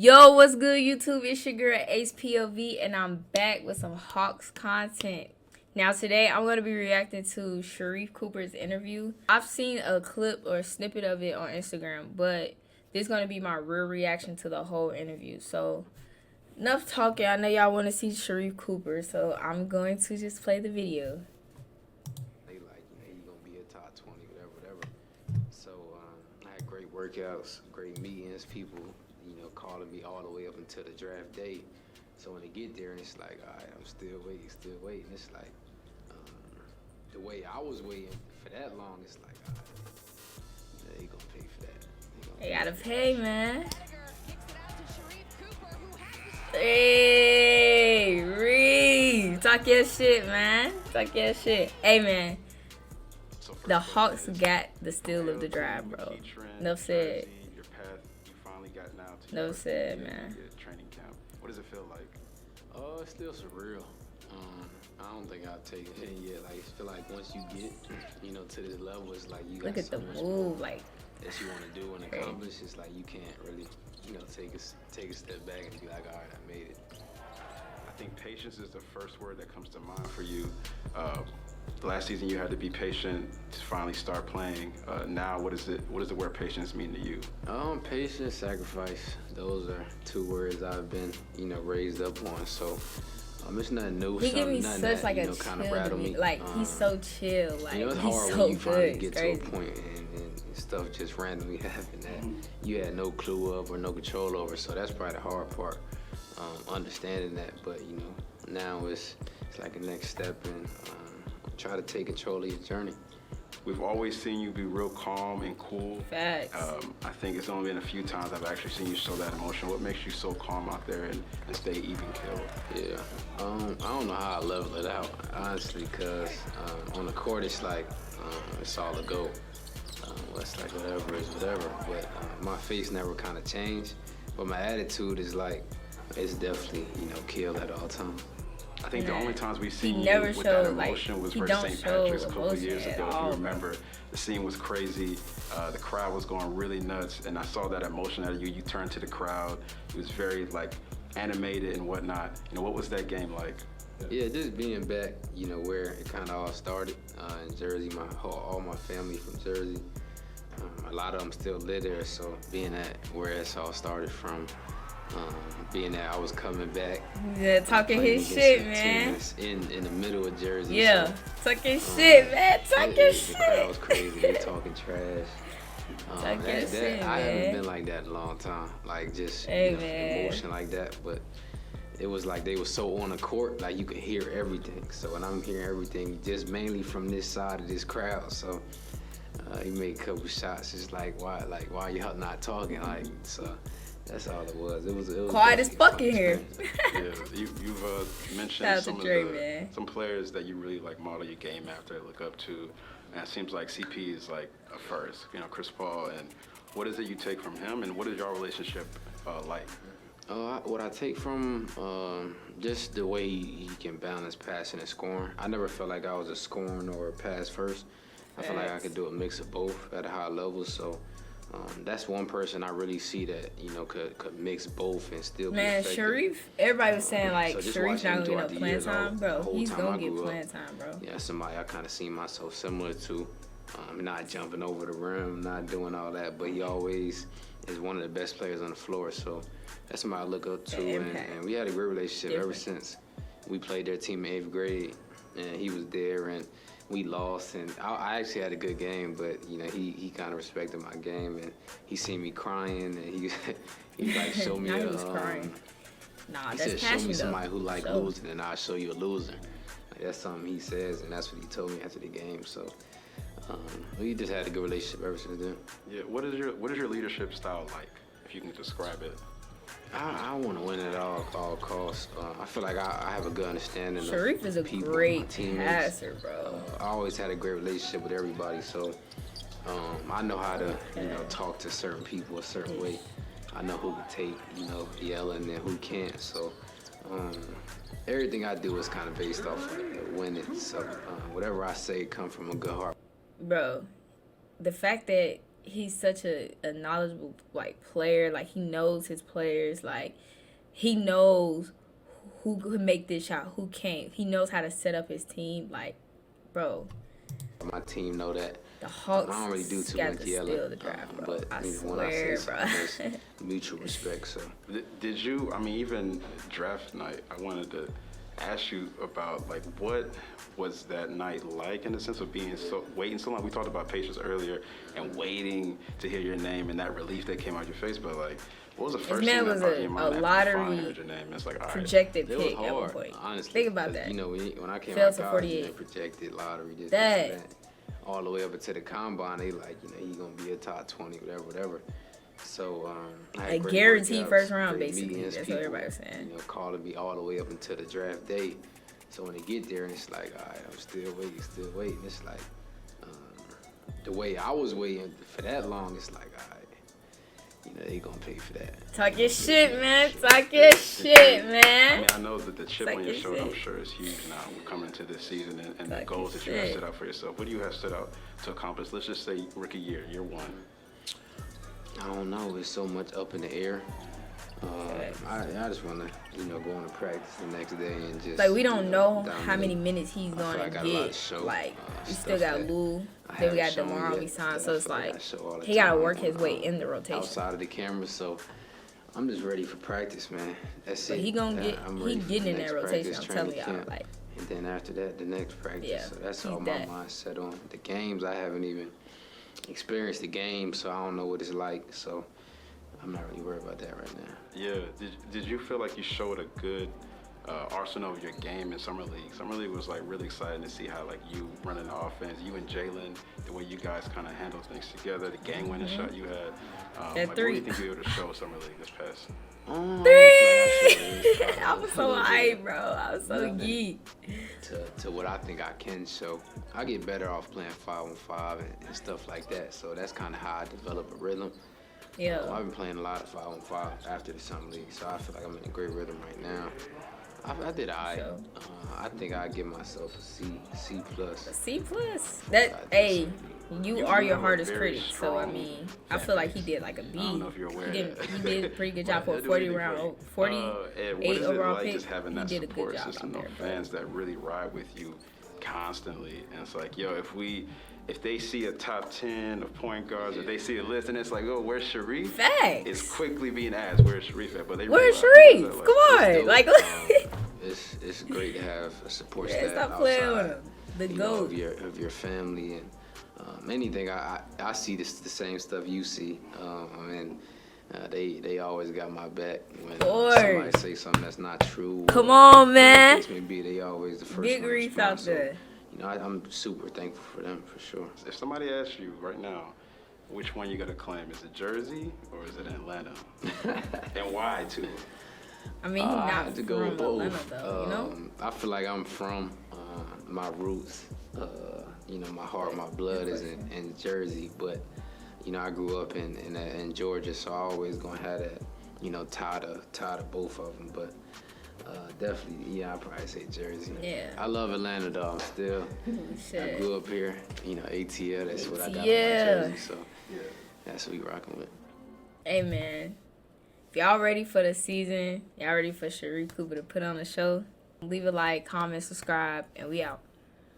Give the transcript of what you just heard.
Yo, what's good, YouTube? It's your girl Acepov, and I'm back with some Hawks content. Now, today I'm going to be reacting to Sharife Cooper's interview. I've seen a clip or a snippet of it on Instagram, but this is going to be my real reaction to the whole interview. So, enough talking. I know y'all want to see Sharife Cooper, so I'm going to just play the video. They like, you're going to be a top 20, whatever. So, I had great workouts, great meetings, people calling me all the way up until the draft day. So when they get there and it's like, all right, I'm still waiting. It's like, the way I was waiting for that long, it's like, all right, they gonna pay for that. They gotta pay, man. Hey, Reed, talk your shit, man. Talk your shit. Hey, man. The Hawks got the steal of the draft, bro. Enough said. No said, man. Training camp. What does it feel like? It's still surreal. I don't think I'll take it in yet. Like, I feel like once you get, to this level, it's like you got look at so the much move, like that you want to do and accomplish. It's like you can't really, take a step back and be like, all right, I made it. I think patience is the first word that comes to mind for you. Last season you had to be patient to finally start playing. Now, what does the word patience mean to you? Patience, sacrifice. Those are two words I've been, raised up on. So, it's nothing new. He give me such like a chill to me. Like he's so chill. Like it's he's hard so when you good. finally get to a point and stuff just randomly happen that you had no clue of or no control over. So that's probably the hard part, understanding that. But now it's like a next step and try to take control of your journey. We've always seen you be real calm and cool. Facts. I think it's only been a few times I've actually seen you show that emotion. What makes you so calm out there and stay even killed? Yeah, I don't know how I level it out, honestly, because on the court it's like, it's all a go. It's like whatever is whatever, but my face never kind of changed. But my attitude is like, it's definitely, killed at all times. I think the only times we've seen you with that emotion was versus St. Patrick's a couple of years ago. If you remember, the scene was crazy. The crowd was going really nuts, and I saw that emotion out of you. You turned to the crowd. It was very animated and whatnot. What was that game like? Yeah, just being back, where it kind of all started in Jersey. All my family from Jersey. A lot of them still live there, so being at where it's all started from. Being that I was coming back. Yeah, talking his shit, man. In the middle of Jersey. Yeah, so, talking shit, man. Talking shit. The crowd was crazy. They talking trash. Shit, I haven't been like that in a long time. Like just emotion like that. But it was like they were so on the court, like you could hear everything. So when I'm hearing everything, just mainly from this side of this crowd. So he made a couple shots. It's like why y'all not talking? Like so. That's all it was. It was quiet as fuck in here. Yeah, you've mentioned some players that you really model your game after, look up to, and it seems like CP is like a first. Chris Paul, and what is it you take from him, and what is your relationship like? What I take from just the way he can balance passing and scoring. I never felt like I was a scoring or a pass first. I feel like I could do a mix of both at a high level. So. That's one person I really see that could mix both and still be effective. Sharife, everybody was saying Sharife's not gonna get no playing time, bro. He's gonna get playing time, bro. Yeah, somebody I kind of see myself similar to, not jumping over the rim, not doing all that, but he always is one of the best players on the floor. So that's somebody I look up to, and we had a great relationship ever since we played their team in 8th grade, and he was there and. We lost, and I actually had a good game, but he kind of respected my game, and he seen me crying, and he showed me. He was crying. Nah, he that's said, passion, show me somebody though. who like losing, and I'll show you a loser. That's something he says, and that's what he told me after the game. So we just had a good relationship ever since then. Yeah. What is your leadership style like, if you can describe it? I want to win at all costs. I feel like I have a good understanding Sharife is a great passer, bro. I always had a great relationship with everybody, so I know how to talk to certain people a certain way. I know who can take yelling and who can't. So everything I do is kind of based off winning. So whatever I say come from a good heart. Bro, the fact that he's such a knowledgeable like player. Like, he knows his players. Like, he knows who could make this shot, who can't. He knows how to set up his team. Like, bro. My team know that. The Hawks I don't really do too got much to yelling, steal the draft, bro. but I when I say swear, something, it's mutual respect. So, did you? I mean, even draft night, I wanted to ask you about like what was that night like in the sense of waiting so long. We talked about patience earlier and waiting to hear your name and that relief that came out your face. But like, what was the first thing that popped in your mind after you finally heard your name? It's like, all right, projected it pick was hard, at one point. honestly. Think about that. You know, when I came Fell out to of college, 48. projected lottery, this, That. this, that. All the way up into the combine, they like, you know, he's gonna be a top 20, whatever. So I had a great guaranteed workouts, first round, great basically. meetings, That's people, what everybody's saying. You know, calling me all the way up until the draft day. So when they get there, and it's like, all right, I'm still waiting. It's like the way I was waiting for that long. It's like, all right, you know, they gonna pay for that. Talk your shit, man. Talk your shit, man. I mean, I know that the chip on your shoulder, I'm sure, is huge now. We're coming into this season and the goals that you have set out for yourself. What do you have set out to accomplish? Let's just say rookie year 1. I don't know. It's so much up in the air. I just want to, you know, go on to practice the next day and just. Like, we don't know dominate. how many minutes he's going to get. Like, we still got Lou. Then we got DeMar we signed. So it's like, he got to work his way in the rotation. Outside of the camera, so I'm just ready for practice, man. That's but it. he going to get, he getting in that rotation, I'm telling y'all. Camp. Like, and then after that, the next practice. Yeah, so that's all my mind set on. The games, I haven't even experienced the game, so I don't know what it's like. So I'm not really worried about that right now. Yeah. Did you feel like you showed a good arsenal of your game in Summer League? Summer League was like really exciting to see how like you running the offense, you and Jalen, the way you guys kind of handle things together, the game-winning shot you had. Like, what do you think you were able to show Summer League this past? 3! I was so hyped, bro. I was so geek. To what I think I can show. I get better off playing 5-on-5 and stuff like that. So that's kind of how I develop a rhythm. Yeah. I've been playing a lot of 5-on-5 after the Summer League, so I feel like I'm in a great rhythm right now. I did all right. I think I'd give myself a C+. A C+? That, hey, you are your hardest critic, so I mean, I feel like he did like a B. I don't know if you're aware of that. He did a pretty good job for a 48 overall pick. Just having that he did a good support job system out of there, fans that really ride with you constantly, and it's like, yo, if they see a top 10 of point guards, if they see a list and it's like, oh, where's Sharife? Facts. It's quickly being asked, where's Sharife at? But they where's Sharife? Like, come on, like. It's great to have a support staff stop outside, playing with him. The GOAT GOAT of your family and anything. I see the same stuff you see. They always got my back when somebody say something that's not true. Come on, man. Maybe they always the first. Big Reef out there. You know, I'm super thankful for them for sure. If somebody asks you right now, which one you gotta claim? Is it Jersey or is it Atlanta? And why too? I mean, he's not to go with both. Atlanta, though, you know? I feel like I'm from my roots. You know, my heart, my blood is in Jersey, but you know, I grew up in Georgia, so I always gonna have that, you know, tie to both of them. But definitely, yeah, I'd probably say Jersey. Yeah. I love Atlanta though. I'm still. I grew up here. You know, ATL. That's what I got. Yeah. Jersey, so that's what we rocking with. Hey man, if y'all ready for the season, y'all ready for Sharife Cooper to put on the show, leave a like, comment, subscribe, and we out.